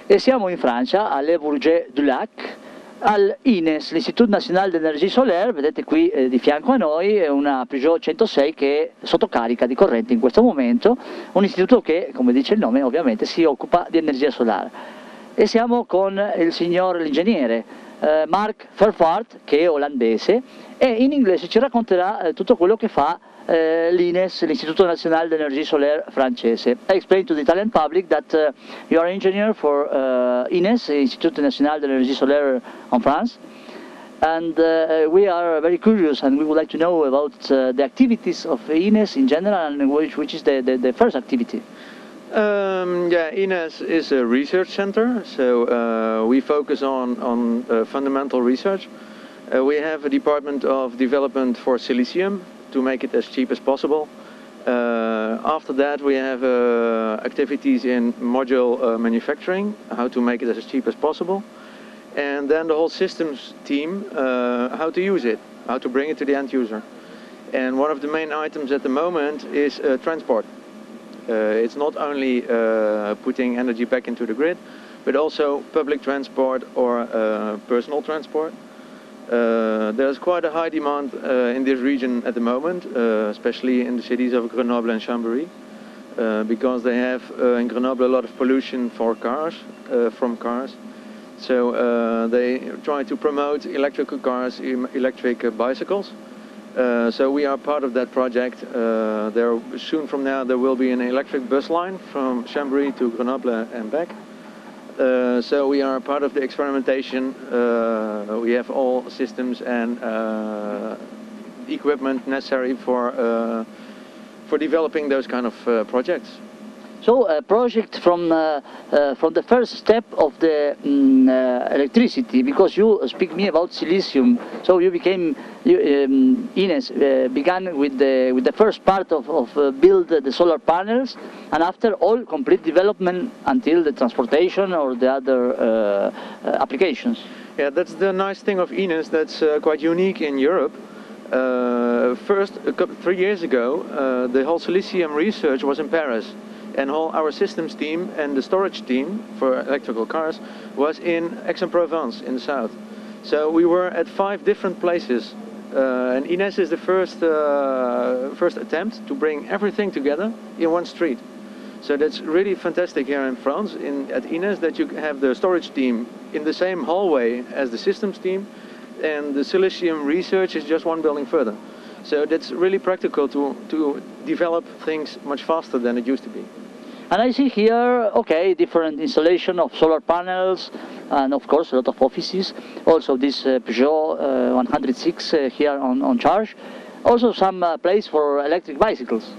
e siamo in Francia, a Le Bourget-du-Lac, al INES, l'Istitut National d'Energie Solaire. Vedete qui di fianco a noi è una Peugeot 106 che è sotto carica di corrente in questo momento, un istituto che, come dice il nome, ovviamente si occupa di energia solare. E siamo con il signor l'ingegnere Mark Vervaart, che è olandese, e in inglese ci racconterà tutto quello che fa l'INES, l'Istituto National d'Energie Solaire francese. I explained to the Italian public that you are engineer for INES, Institut National d'Energie Solaire in France, and we are very curious and we would like to know about the activities of INES in general, and which is the first activity. Yeah, INES is a research center, so we focus on fundamental research. We have a department of development for silicium to make it as cheap as possible. After that we have activities in module manufacturing, how to make it as cheap as possible. And then the whole systems team, how to use it, how to bring it to the end user. And one of the main items at the moment is transport. It's not only putting energy back into the grid, but also public transport or personal transport. There's quite a high demand in this region at the moment, especially in the cities of Grenoble and Chambéry, because they have in Grenoble a lot of pollution for cars, from cars. So they try to promote electrical cars, electric bicycles. So we are part of that project. Soon from now there will be an electric bus line from Chambéry to Grenoble and back. So we are part of the experimentation. We have all systems and equipment necessary for developing those kind of projects. So a project from the first step of the electricity, because you speak me about silicium. So you became INES began with the first part of build the solar panels, and after all complete development until the transportation or the other applications. Yeah, that's the nice thing of INES. That's quite unique in Europe. First, 3 years ago, the whole silicium research was in Paris. And all our systems team and the storage team for electrical cars was in Aix-en-Provence in the south. So we were at 5 different places, and INES is the first attempt to bring everything together in one street. So that's really fantastic here in France at INES, that you have the storage team in the same hallway as the systems team, and the silicium research is just one building further. So that's really practical to develop things much faster than it used to be. And I see here, okay, different installation of solar panels, and of course a lot of offices. Also this Peugeot 106 here on charge. Also some place for electric bicycles.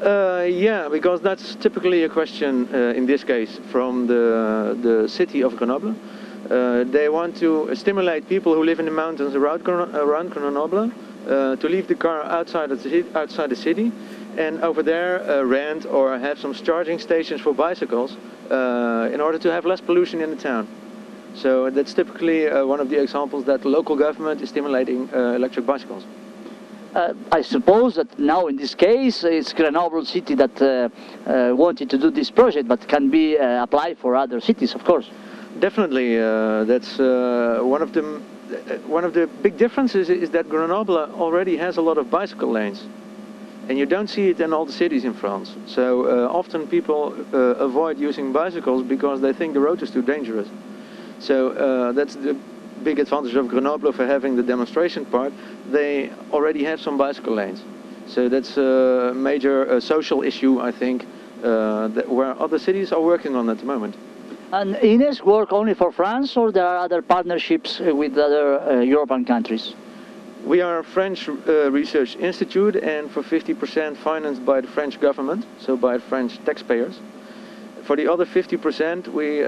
Yeah, because that's typically a question in this case from the city of Grenoble. They want to stimulate people who live in the mountains around Grenoble to leave the car outside the city, and over there rent or have some charging stations for bicycles in order to have less pollution in the town. So that's typically one of the examples that the local government is stimulating electric bicycles. I suppose that now in this case it's Grenoble city that wanted to do this project, but can be applied for other cities, of course. Definitely, that's one of the big differences is that Grenoble already has a lot of bicycle lanes, and you don't see it in all the cities in France. So often people avoid using bicycles because they think the road is too dangerous. So that's the big advantage of Grenoble for having the demonstration part. They already have some bicycle lanes. So that's a major social issue, I think, where other cities are working on at the moment. And INES work only for France, or there are other partnerships with other European countries? We are a French research institute, and for 50% financed by the French government, so by French taxpayers. For the other 50% we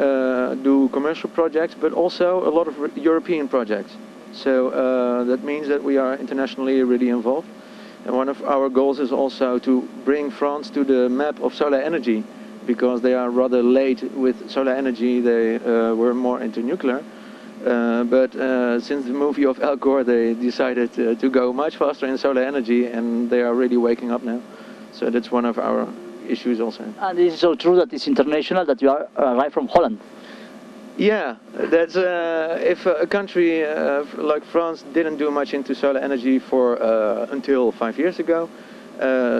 do commercial projects, but also a lot of European projects. So that means that we are internationally really involved. And one of our goals is also to bring France to the map of solar energy, because they are rather late with solar energy. They were more into nuclear. But since the movie of Al Gore, they decided to go much faster in solar energy, and they are really waking up now. So that's one of our issues also. And it is so true that it's international, that you are arrived from Holland. Yeah, that's if a country like France didn't do much into solar energy for until 5 years ago,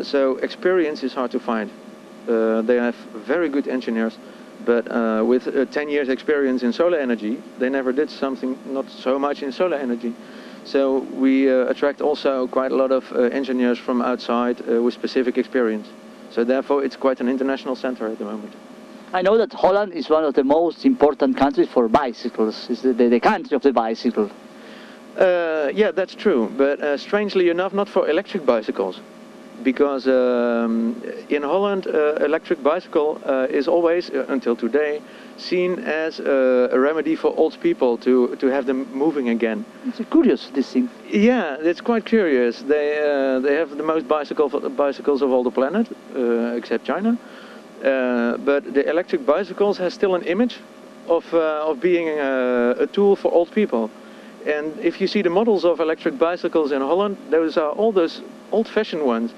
so experience is hard to find. They have very good engineers, but with 10 years experience in solar energy, they never did something not so much in solar energy. So we attract also quite a lot of engineers from outside with specific experience. So therefore it's quite an international center at the moment. I know that Holland is one of the most important countries for bicycles. It's the country of the bicycle. Yeah, that's true, but strangely enough, not for electric bicycles. Because in Holland, electric bicycle is always, until today, seen as a remedy for old people to have them moving again. It's curious, this thing. Yeah, it's quite curious. They have the most bicycles of all the planet, except China. But the electric bicycles has still an image of being a tool for old people. And if you see the models of electric bicycles in Holland, those are all those old-fashioned ones.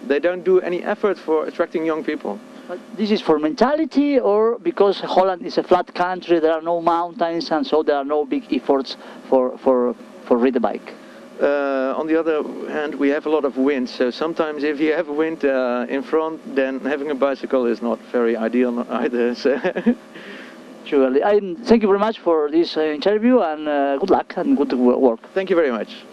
They don't do any effort for attracting young people. But this is for mentality, or because Holland is a flat country, there are no mountains, and so there are no big efforts for ride a bike? On the other hand, we have a lot of wind, so sometimes if you have wind in front, then having a bicycle is not very ideal either. So. Surely. Thank you very much for this interview, and good luck and good work. Thank you very much.